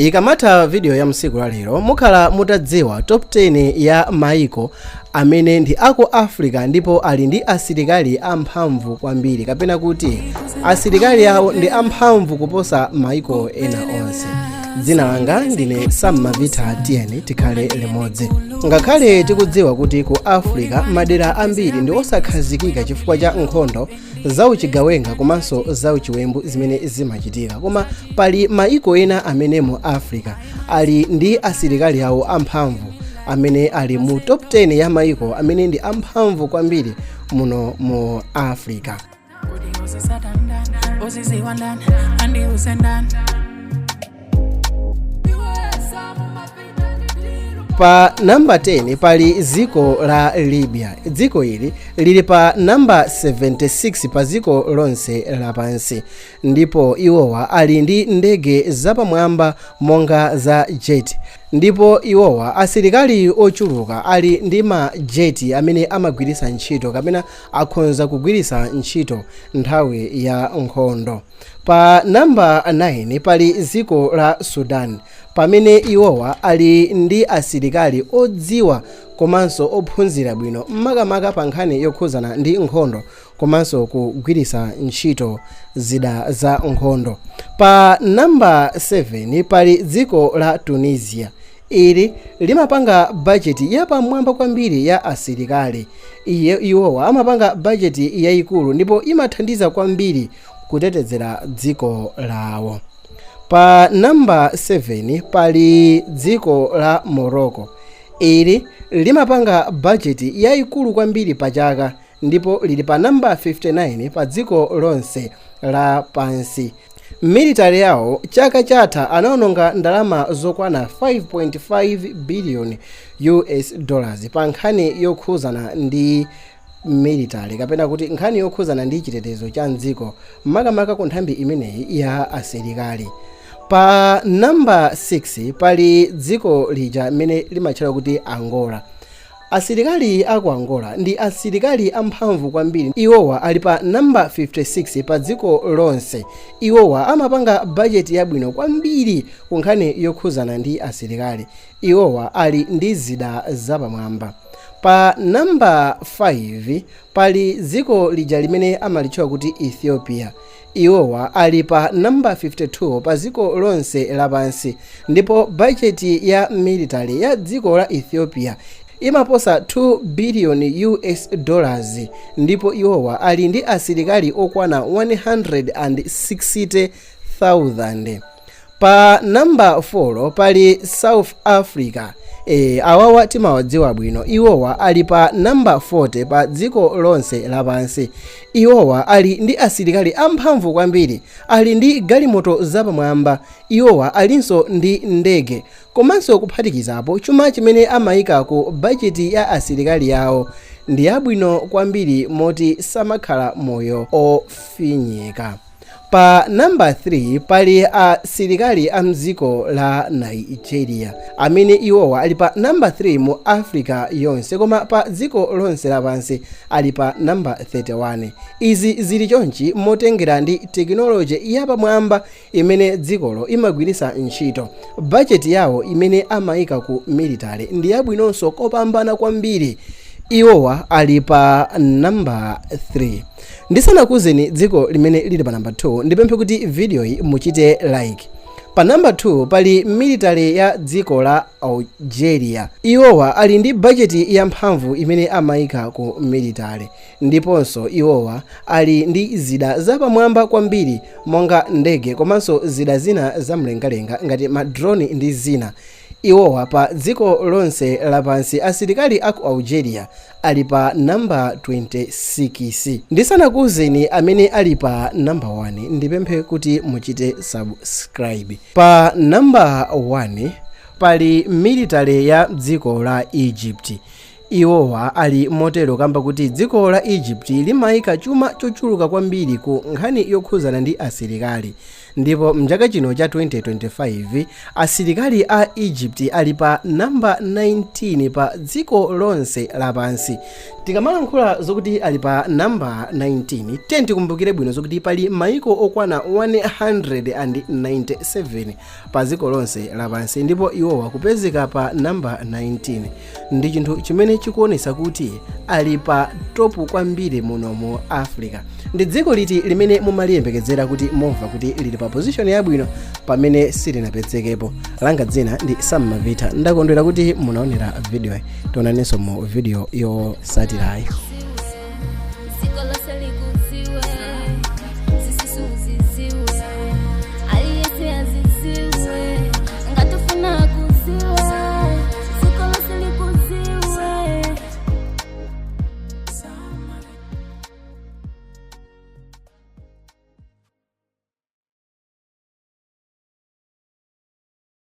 Ikamatha video ya msiku la lero mukhala mutadziwa top 10 ya maiko amene ndi aku Africa ndipo ali ndi asilikali amphamvu kwambiri, kapena kuti asilikali awo ndi amphamvu kuposa maiko ena onse. Dzina langa ndine Sam Mavita, tiyeni tikhale limodzi. Ngakhale tikudziwa kuti ku Africa madera ambiri ndi osakhazikika chifukwa cha nkhondo zauchigawenga komanso zauchiwembu zimene zimachitika, koma pali maiko ena amene mu Africa ali ndi asilikali awo amphamvu amene ali mu top 10 ya maiko amene ndi amphamvu kwambiri muno mu Africa. Pa namba 10 pali dziko la Libya. Dziko ili lili pa namba 76 pa dziko lonse lapansi, ndipo iwowa ali ndi ndege zapamwamba monga za jet, ndipo iwowa asilikali ochuluka ali ndi ma jet amene amagwiritsa ntchito kapena akhonza kugwiritsa ntchito nthawi ya nkhondo. Pa namba 9 pali dziko la Sudan, pamene iwowa ali ndi asilikali odziwa komanso ophunzira bwino makamaka pa nkhani yokhuzana ndi nkhondo komanso kugwiritsa ntchito zida za nkhondo. Pa namba 7 pali dziko la Tunisia. Ili limapanga bajeti yapamwamba kwambiri ya asilikali. Iwowa amapanga bajeti yayikulu ndipo imathandiza kwambiri kutetezera dziko lawo. Pa namba 7 pali dziko la Morocco. Ili limapanga bajeti yayikulu kwambiri pa chaka ndipo lili pa namba 59 pa dziko lonse la pansi. Military yawo chaka chatha anaononga ndalama zokwana 5.5 billion US dollars pa nkhani yokhuzana ndi military kapena kuti nkhani yokhuzana ndi chitetezo cha mdziko makamaka ku nthambi imeneyi ya asilikali. Pa namba 6 pali dziko lija mene limatchedwa kuti Angola. Asilikali aku Angola ndi asilikali amphamvu kwambiri. Iwowa ali pa namba 56 pa dziko lonse. Iwowa amapanga bajeti yabwino kwambiri ku nkhani yokhuzana ndi asilikali. Iwowa ali ndi zida zapamwamba. Pa namba 5 pali dziko lija limene amalitchula kuti Ethiopia. Iwowa ali pa namba 52 pa dziko lonse lapansi, ndipo bajeti ya military ya dziko la Ethiopia imaposa 2 billion US dollars, ndipo iwowa ali ndi asilikali okwana 160,000. Pa namba 4 pali South Africa. Awawa timawadziwa bwino. Iwowa ali pa namba 40 pa dziko lonse lapansi. Iwowa ali ndi asilikali amphamvu kwambiri, ali ndi galimoto zapamwamba. Iwowa alinso ndi ndege komanso kuphatikizapo chuma chimene amayika ku bajeti ya asilikali yawo ndi yabwino kwambiri moti samakhala moyo ofinyika. Pa namba 3 pali asilikali amdziko la Nigeria amene iwowa ali pa namba 3 mu Africa yonse, koma pa dziko lonse lapansi ali pa namba 31. Izi zili chonchi motengera ndi tekinoloji yapamwamba imene dzikolo imagwiritsa ntchito. Bajeti yawo imene amayika ku military ndi yabwinonso kopambana kwambiri. Iwowa ali pa namba 3. Ndisanakuzeni dziko limene lili pa namba 2, ndipemphe kuti video iyi muchite like. Pa namba 2 pali military ya dziko la Algeria. Iwowa ali ndi bajeti yamphamvu imene amayika ku military, ndiponso iwowa ali ndi zida zapamwamba kwambiri monga ndege komanso zida zina zamlengalenga ngati madrone ndi zina. Iwowa pa dziko lonse lapansi asilikali aku Algeria ali pa namba 26. Ndisanakuzeni amene ali pa namba 1, ndipemphe kuti muchite subscribe. Pa namba 1 pali military ya dziko la Egypt. Iwowa ali motero kamba kuti dziko la Egypt limayika chuma chochuluka kwambiri ku nkhani yokhuzana ndi asilikali. ndipo mchaka chino cha 2025 asilikali a Egypt ali pa namba 19 pa dziko lonse lapansi. Tikamalankhula zokuti ali pa namba 19 tikumbukire bwino zokuti pali maiko okwana 197 pa dziko lonse lapansi, ndipo iwowa kupezeka pa namba 19 ndi chinthu chimene chikuonesa kuti ali pa topu kwambiri muno mu Africa. Ndi dziko liti limene mumaliyembekezera kuti mumva kuti lili pa position yabwino pamene silinapezikepo. Langa dzina ndi Sam Mavita, ndakondwera kuti munaonera video. Tionanenso mu video yotsatirayi.